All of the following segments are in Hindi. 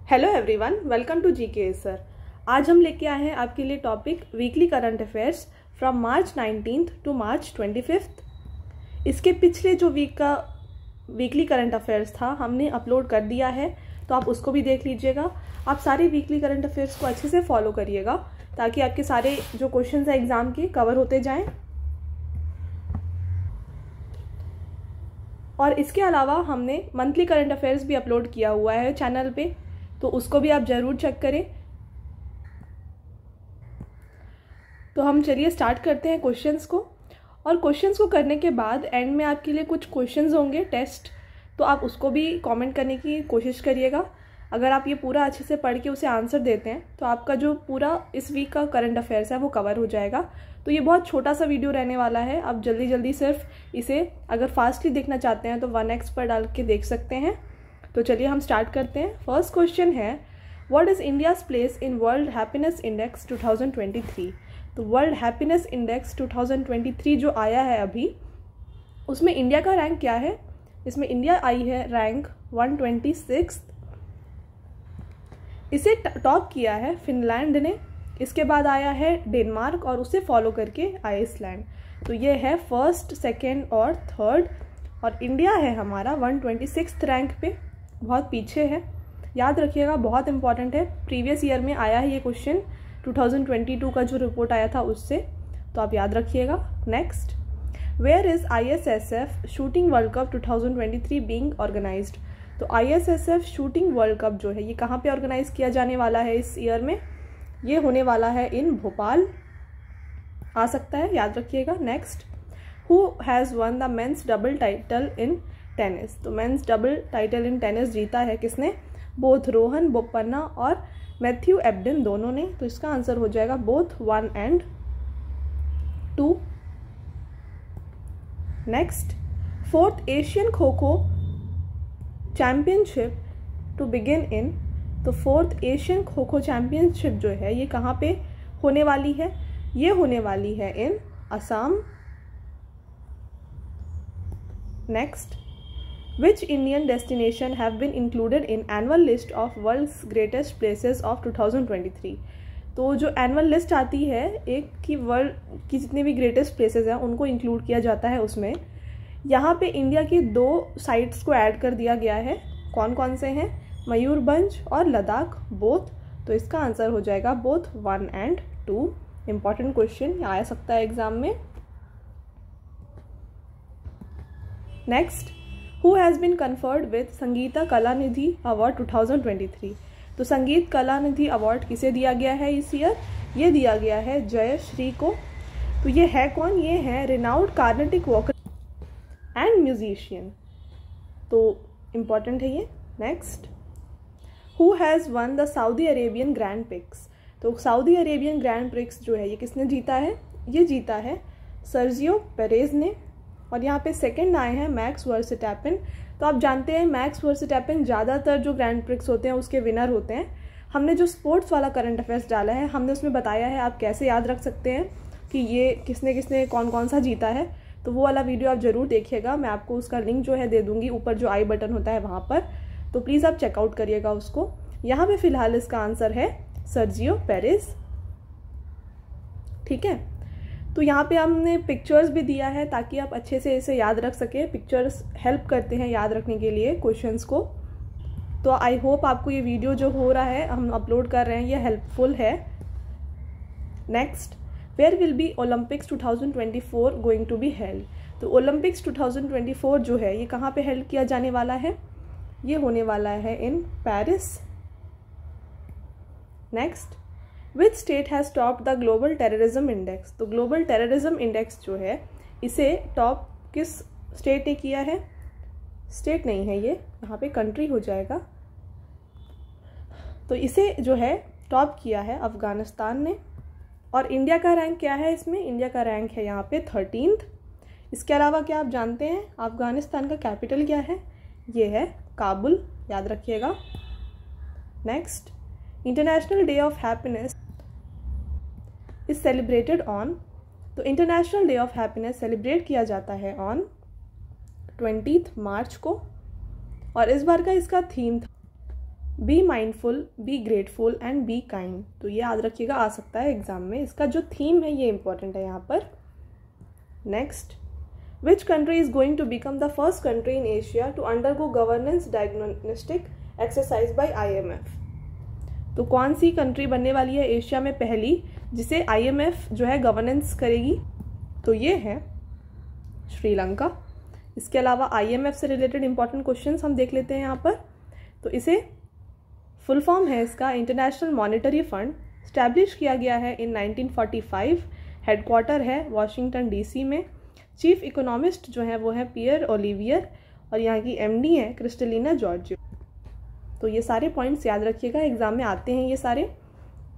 Hello everyone, welcome to GK sir. आज हम लेके आए हैं आपके लिए topic weekly current affairs from March 19th to March 25th। इसके पिछले जो वीक का वीकली करंट अफेयर्स था हमने अपलोड कर दिया है, तो आप उसको भी देख लीजिएगा। आप सारे वीकली करंट अफेयर्स को अच्छे से फॉलो करिएगा ताकि आपके सारे जो क्वेश्चंस हैं एग्जाम के कवर होते जाएं। और इसके अलावा हमने मंथली करंट अफेयर्स भी अपलोड किया हुआ है चैनल पे, तो उसको भी आप ज़रूर चेक करें। तो हम चलिए स्टार्ट करते हैं क्वेश्चंस को। और क्वेश्चंस को करने के बाद एंड में आपके लिए कुछ क्वेश्चंस होंगे टेस्ट, तो आप उसको भी कमेंट करने की कोशिश करिएगा। अगर आप ये पूरा अच्छे से पढ़ के उसे आंसर देते हैं तो आपका जो पूरा इस वीक का करंट अफेयर्स है वो कवर हो जाएगा। तो ये बहुत छोटा सा वीडियो रहने वाला है, आप जल्दी जल्दी सिर्फ इसे अगर फास्टली देखना चाहते हैं तो 1x पर डाल के देख सकते हैं। तो चलिए हम स्टार्ट करते हैं। फर्स्ट क्वेश्चन है, what is India's place in world happiness index 2023। तो वर्ल्ड हैप्पीनेस इंडेक्स 2023 जो आया है अभी, उसमें इंडिया का रैंक क्या है? इसमें इंडिया आई है रैंक 126। इसे टॉप किया है फिनलैंड ने, इसके बाद आया है डेनमार्क और उसे फॉलो करके आइसलैंड। तो ये है फर्स्ट, सेकेंड और थर्ड, और इंडिया है हमारा 126 रैंक पे, बहुत पीछे है। याद रखिएगा, बहुत इंपॉर्टेंट है। प्रीवियस ईयर में आया है ये क्वेश्चन, 2022 का जो रिपोर्ट आया था उससे, तो आप याद रखिएगा। Next, where is ISSF shooting world cup 2023 being organised. तो ISSF शूटिंग वर्ल्ड कप जो है ये कहाँ पे ऑर्गेनाइज किया जाने वाला है इस ईयर में? ये होने वाला है इन भोपाल, आ सकता है, याद रखिएगा। Next, who has won the men's double title in tennis. तो men's double title in tennis जीता है किसने? बोथ रोहन बोपन्ना और मैथ्यू एबडन दोनों ने। तो इसका आंसर हो जाएगा both 1 and 2। Next, fourth Asian kho kho championship to begin in. तो fourth Asian kho kho championship जो है ये कहाँ पे होने वाली है? ये होने वाली है in Assam. Next, Which Indian destination have been included in annual list of world's greatest places of 2023। तो जो एनुअल लिस्ट आती है एक की वर्ल्ड की जितने भी ग्रेटेस्ट प्लेसेस हैं उनको इंक्लूड किया जाता है उसमें। यहाँ पे इंडिया की 2 साइट्स को ऐड कर दिया गया है। कौन कौन से हैं? मयूरभंज और लद्दाख, बोथ। तो इसका आंसर हो जाएगा बोथ 1 and 2। इम्पॉर्टेंट क्वेश्चन आ सकता है एग्जाम में। Next, Who has been conferred with Sangeeta Kalanidhi award 2023। तो संगीत कलानिधि अवार्ड किसे दिया गया है इस ईयर? ये दिया गया है जयश्री को। तो ये है कौन? ये है renowned Carnatic walker and musician, तो इम्पॉर्टेंट है ये। Next, who has won the Saudi Arabian grand prix. तो सऊदी अरेबियन ग्रैंड प्रिक्स जो है ये किसने जीता है? ये जीता है सर्जियो पेरेज ने। और यहाँ पे सेकंड आए हैं मैक्स वर्स्टैपेन। तो आप जानते हैं मैक्स वर्स्टैपेन ज़्यादातर जो ग्रैंड प्रिक्स होते हैं उसके विनर होते हैं। हमने जो स्पोर्ट्स वाला करंट अफेयर्स डाला है हमने उसमें बताया है आप कैसे याद रख सकते हैं कि ये किसने किसने कौन कौन सा जीता है। तो वो वाला वीडियो आप ज़रूर देखिएगा, मैं आपको उसका लिंक जो है दे दूँगी ऊपर जो आई बटन होता है वहाँ पर, तो प्लीज़ आप चेकआउट करिएगा उसको। यहाँ पर फ़िलहाल इसका आंसर है सर्जियो पेरेज। ठीक है, तो यहाँ पे हमने पिक्चर्स भी दिया है ताकि आप अच्छे से इसे याद रख सकें। पिक्चर्स हेल्प करते हैं याद रखने के लिए क्वेश्चंस को। तो आई होप आपको ये वीडियो जो हो रहा है हम अपलोड कर रहे हैं ये हेल्पफुल है। Next, where will be Olympics 2024 going to be held. तो ओलंपिक्स 2024 जो है ये कहाँ पे हेल्ड किया जाने वाला है? ये होने वाला है in Paris. Next, which state has top the global terrorism index. तो ग्लोबल टेररिज्म इंडेक्स जो है इसे टॉप किस स्टेट ने किया है? स्टेट नहीं है ये, यहाँ पे कंट्री हो जाएगा। तो इसे जो है टॉप किया है अफ़गानिस्तान ने। और इंडिया का रैंक क्या है इसमें? इंडिया का रैंक है यहाँ पे 13th। इसके अलावा क्या आप जानते हैं अफ़गानिस्तान का कैपिटल क्या है? ये है काबुल, याद रखिएगा। Next, international day of happiness is celebrated on. तो international day of happiness celebrate किया जाता है ऑन 20 मार्च को। और इस बार का इसका थीम था be mindful, be grateful and be kind. तो ये याद रखिएगा, आ सकता है एग्जाम में। इसका जो थीम है ये इंपॉर्टेंट है यहाँ पर। Next, which country is going to become the first country in Asia to undergo governance diagnostic exercise by IMF। तो कौन सी कंट्री बनने वाली है एशिया में पहली जिसे IMF जो है गवर्नेंस करेगी? तो ये है श्रीलंका। इसके अलावा IMF से रिलेटेड इंपॉर्टेंट क्वेश्चंस हम देख लेते हैं यहाँ पर। तो इसे फुल फॉर्म है इसका इंटरनेशनल मॉनेटरी फंड, स्टैब्लिश किया गया है इन 1945, हेडक्वार्टर है वॉशिंगटन DC में। चीफ इकोनॉमिस्ट जो है वो है पियर ओलिवियर और यहाँ की MD है क्रिस्टलिना जॉर्जियो। तो ये सारे पॉइंट्स याद रखिएगा, एग्जाम में आते हैं ये सारे।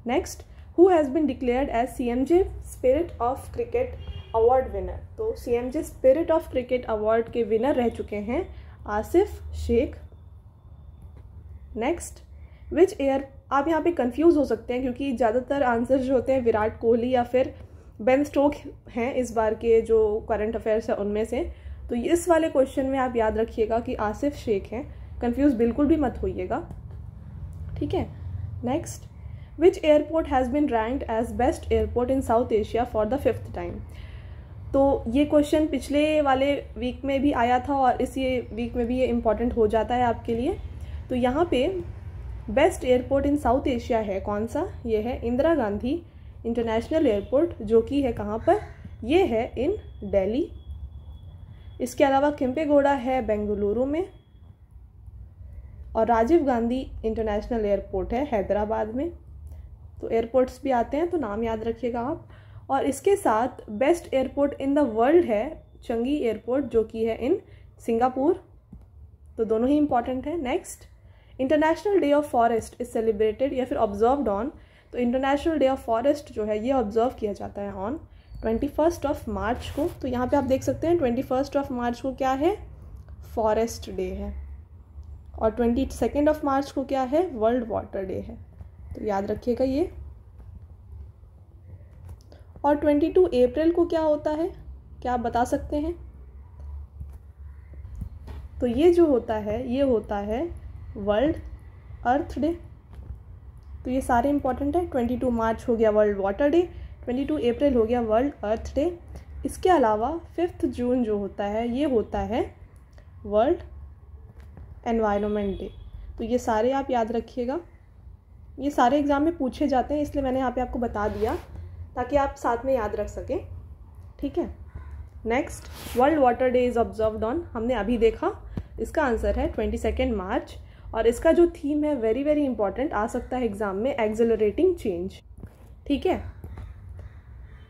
Next, who has been declared as CMJ spirit of cricket award winner. तो CMJ spirit of cricket award के विनर रह चुके हैं Asif Shaikh. Next, which air, आप यहाँ पे कंफ्यूज हो सकते हैं क्योंकि ज़्यादातर आंसर जो होते हैं विराट कोहली या फिर बेन स्टोक हैं इस बार के जो करंट अफेयर्स है उनमें से। तो इस वाले क्वेश्चन में आप याद रखिएगा कि आसिफ शेख हैं, कंफ्यूज बिल्कुल भी मत होइएगा, ठीक है। Next, which airport has been ranked as best airport in South Asia for the 5th time. तो ये क्वेश्चन पिछले वाले वीक में भी आया था और इसी वीक में भी ये इम्पॉर्टेंट हो जाता है आपके लिए। तो यहाँ पे best airport in South Asia है कौन सा? ये है इंदिरा गांधी इंटरनेशनल एयरपोर्ट, जो कि है कहाँ पर? ये है इन दिल्ली। इसके अलावा केम्पेगौड़ा है बेंगलुरु में और राजीव गांधी इंटरनेशनल एयरपोर्ट है हैदराबाद में। तो एयरपोर्ट्स भी आते हैं तो नाम याद रखिएगा आप। और इसके साथ best airport in the world है चंगी एयरपोर्ट, जो कि है इन सिंगापुर। तो दोनों ही इंपॉर्टेंट है। Next, international day of forest is celebrated या फिर ऑब्जर्व्ड ऑन। तो इंटरनेशनल डे ऑफ फॉरेस्ट जो है ये ऑब्जर्व किया जाता है ऑन 21 मार्च को। तो यहाँ पे आप देख सकते हैं 21 मार्च को क्या है? फॉरेस्ट डे है। और 22 मार्च को क्या है? वर्ल्ड वाटर डे है। तो याद रखिएगा ये। और 22 अप्रैल को क्या होता है, क्या आप बता सकते हैं? तो ये जो होता है ये होता है वर्ल्ड अर्थ डे। तो ये सारे इंपॉर्टेंट है। 22 मार्च हो गया वर्ल्ड वाटर डे, 22 अप्रैल हो गया वर्ल्ड अर्थ डे। इसके अलावा 5 जून जो होता है ये होता है वर्ल्ड एनवायरनमेंट डे। तो ये सारे आप याद रखिएगा, ये सारे एग्जाम में पूछे जाते हैं, इसलिए मैंने यहाँ पे आपको बता दिया ताकि आप साथ में याद रख सकें, ठीक है। Next, world water day is observed on, हमने अभी देखा, इसका आंसर है 22 मार्च। और इसका जो थीम है वेरी वेरी इंपॉर्टेंट, आ सकता है एग्जाम में, एक्सेलरेटिंग चेंज, ठीक है।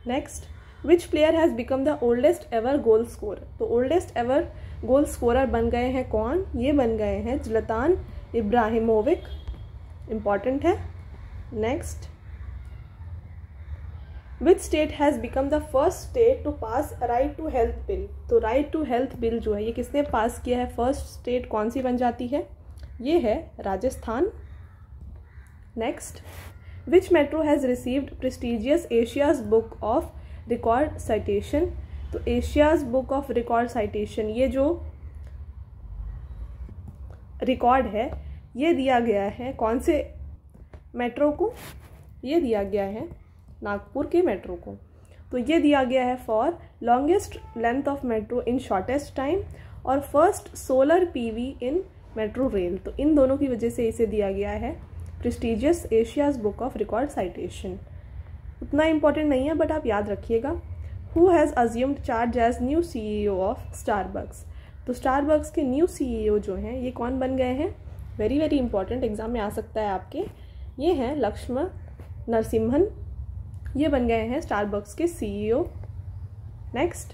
Next, which player has become the oldest ever goal scorer. तो ओल्डेस्ट एवर गोल स्कोरर बन गए हैं कौन? ये बन गए हैं ज़्लातान इब्राहिमोविच, इंपॉर्टेंट है। Next, which state has become the first state to pass right to health bill. तो राइट टू हेल्थ बिल जो है ये किसने पास किया है? फर्स्ट स्टेट कौन सी बन जाती है? ये है Rajasthan. Next, which metro has received prestigious Asia's book of record citation. तो Asia's book of record citation, ये जो रिकॉर्ड है ये दिया गया है कौन से मेट्रो को? ये दिया गया है नागपुर के मेट्रो को। तो ये दिया गया है for longest length of metro in shortest time और first solar PV in metro rail. तो इन दोनों की वजह से इसे दिया गया है prestigious Asia's book of record citation. उतना इंपॉर्टेंट नहीं है बट आप याद रखिएगा। Who has assumed charge as new CEO of Starbucks. तो स्टारबक्स के न्यू CEO जो हैं ये कौन बन गए हैं? वेरी वेरी इंपॉर्टेंट, एग्जाम में आ सकता है आपके। ये हैं लक्ष्मण नरसिम्हन, ये बन गए हैं स्टारबक्स के CEO। Next,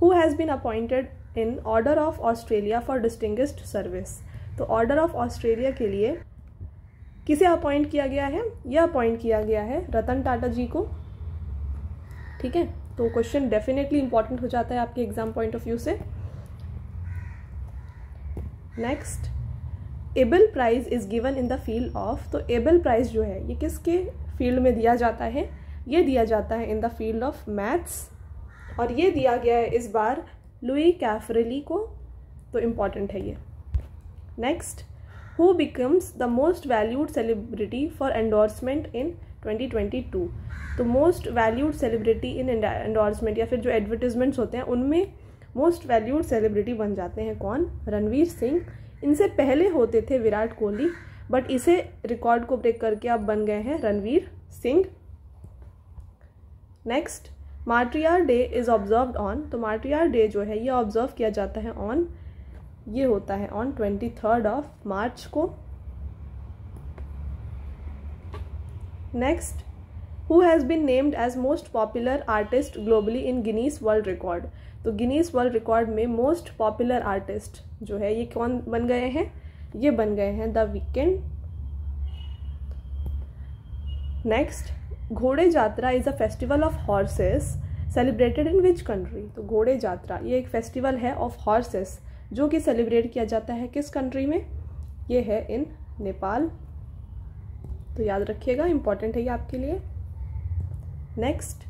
who has been appointed in order of Australia for distinguished service. तो ऑर्डर ऑफ ऑस्ट्रेलिया के लिए किसे अपॉइंट किया गया है? यह अपॉइंट किया गया है रतन टाटा जी को, ठीक है। तो क्वेश्चन डेफिनेटली इंपॉर्टेंट हो जाता है आपके एग्जाम पॉइंट ऑफ व्यू से। Next, Abel prize is given in the field of. तो एबल प्राइज जो है ये किसके फील्ड में दिया जाता है? ये दिया जाता है इन द फील्ड ऑफ मैथ्स और ये दिया गया है इस बार लुई कैफरेली को। तो इम्पॉर्टेंट है ये। Next, who becomes the most valued celebrity for endorsement in 2022। तो most valued celebrity in endorsement या फिर जो एडवर्टीजमेंट्स होते हैं उनमें मोस्ट वैल्यूड सेलिब्रिटी बन जाते हैं कौन? रणवीर सिंह। इनसे पहले होते थे विराट कोहली, बट इसे रिकॉर्ड को ब्रेक करके अब बन गए हैं Ranveer Singh. Next, martyr day is observed on. तो मार्टियर डे जो है ये ऑब्जर्व किया जाता है ऑन, ये होता है ऑन 23 मार्च को। Next, who has been named as most popular artist globally in Guinness world record. तो गिनीज वर्ल्ड रिकॉर्ड में मोस्ट पॉपुलर आर्टिस्ट जो है ये कौन बन गए हैं? ये बन गए हैं the weekend. Next, Ghode Jatra is a festival of horses celebrated in which country. तो घोड़े जात्रा ये एक फेस्टिवल है ऑफ हॉर्सेस जो कि सेलिब्रेट किया जाता है किस कंट्री में? ये है इन नेपाल। तो याद रखिएगा, इंपॉर्टेंट है ये आपके लिए। Next,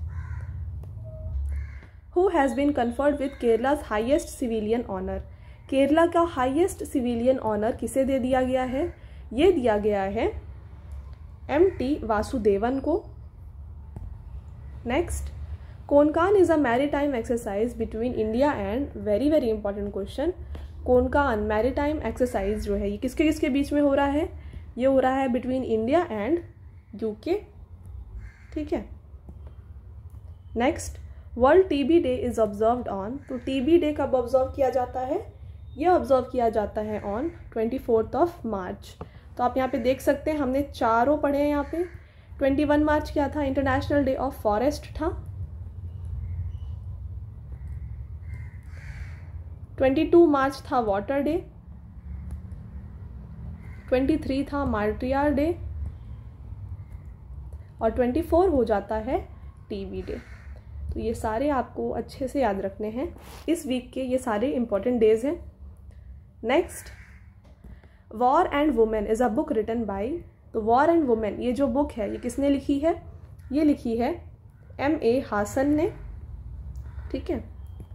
who has been conferred with Kerala's highest civilian honour. Kerala का हाईएस्ट सिविलियन ऑनर किसे दे दिया गया है? ये दिया गया है M.T. वासुदेवन को। Next, Konkan is a maritime exercise between India and, very very important question, Konkan maritime exercise जो है ये किसके किसके बीच में हो रहा है? ये हो रहा है बिटवीन इंडिया एंड UK। ठीक है। Next, world TB day is observed on. तो TB डे कब ऑब्जर्व किया जाता है? ये ऑब्जर्व किया जाता है ऑन 24 मार्च। तो आप यहाँ पे देख सकते हैं हमने चारों पढ़े हैं यहाँ पे। 21 मार्च क्या था? इंटरनेशनल डे ऑफ फॉरेस्ट था। 22 मार्च था वाटर डे। 23 था मार्टियर डे और 24 हो जाता है TB डे। तो ये सारे आपको अच्छे से याद रखने हैं, इस वीक के ये सारे इंपॉर्टेंट डेज हैं। Next, war and women is a book written by. तो वॉर एंड वुमेन ये जो बुक है ये किसने लिखी है? ये लिखी है M.A. हासन ने। ठीक है।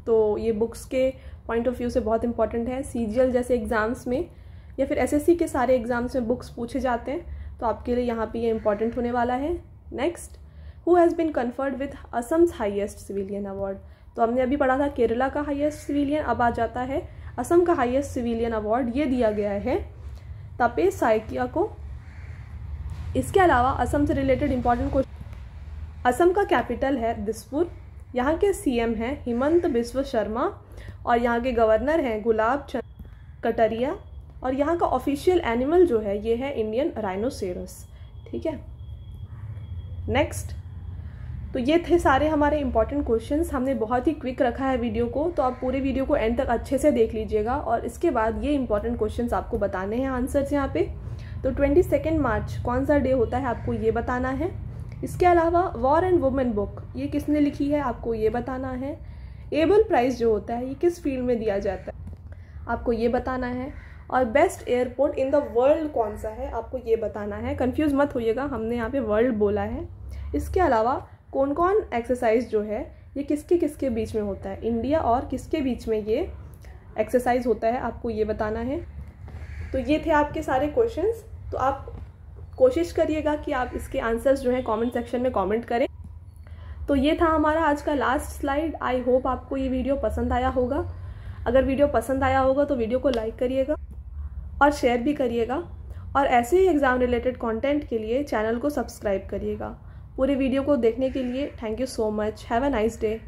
तो ये बुक्स के पॉइंट ऑफ व्यू से बहुत इंपॉर्टेंट है। CGL जैसे एग्जाम्स में या फिर SSC के सारे एग्जाम्स में बुक्स पूछे जाते हैं, तो आपके लिए यहाँ पे ये इंपॉर्टेंट होने वाला है। Next, who has been conferred with Assam's highest civilian award. तो हमने अभी पढ़ा था केरला का हाईएस्ट सिविलियन, अब आ जाता है असम का हाईएस्ट सिविलियन अवार्ड। ये दिया गया है तपेश साइकिया को। इसके अलावा असम से रिलेटेड इंपॉर्टेंट क्वेश्चन, असम का कैपिटल है दिसपुर, यहाँ के CM हैं हिमंत बिस्व शर्मा और यहाँ के गवर्नर हैं गुलाब चंद कटारिया, और यहाँ का ऑफिशियल एनिमल जो है ये है इंडियन राइनोसेरस। ठीक है। नेक्स्ट, तो ये थे सारे हमारे इंपॉर्टेंट क्वेश्चंस। हमने बहुत ही क्विक रखा है वीडियो को, तो आप पूरे वीडियो को एंड तक अच्छे से देख लीजिएगा और इसके बाद ये इंपॉर्टेंट क्वेश्चंस आपको बताने हैं आंसर्स यहाँ पे। तो 22 मार्च कौन सा डे होता है आपको ये बताना है। इसके अलावा वॉर एंड वुमेन बुक ये किसने लिखी है आपको ये बताना है। एबल प्राइज़ जो होता है ये किस फील्ड में दिया जाता है आपको ये बताना है। और best airport in the world कौन सा है आपको ये बताना है। कंफ्यूज मत होइएगा, हमने यहाँ पे वर्ल्ड बोला है। इसके अलावा कौन कौन एक्सरसाइज जो है ये किसके किसके बीच में होता है, इंडिया और किसके बीच में ये एक्सरसाइज होता है आपको ये बताना है। तो ये थे आपके सारे क्वेश्चंस। तो आप कोशिश करिएगा कि आप इसके आंसर्स जो हैं कमेंट सेक्शन में कमेंट करें। तो ये था हमारा आज का लास्ट स्लाइड। आई होप आपको ये वीडियो पसंद आया होगा। अगर वीडियो पसंद आया होगा तो वीडियो को लाइक करिएगा और शेयर भी करिएगा, और ऐसे ही एग्ज़ाम रिलेटेड कंटेंट के लिए चैनल को सब्सक्राइब करिएगा। पूरे वीडियो को देखने के लिए thank you so much. Have a nice day.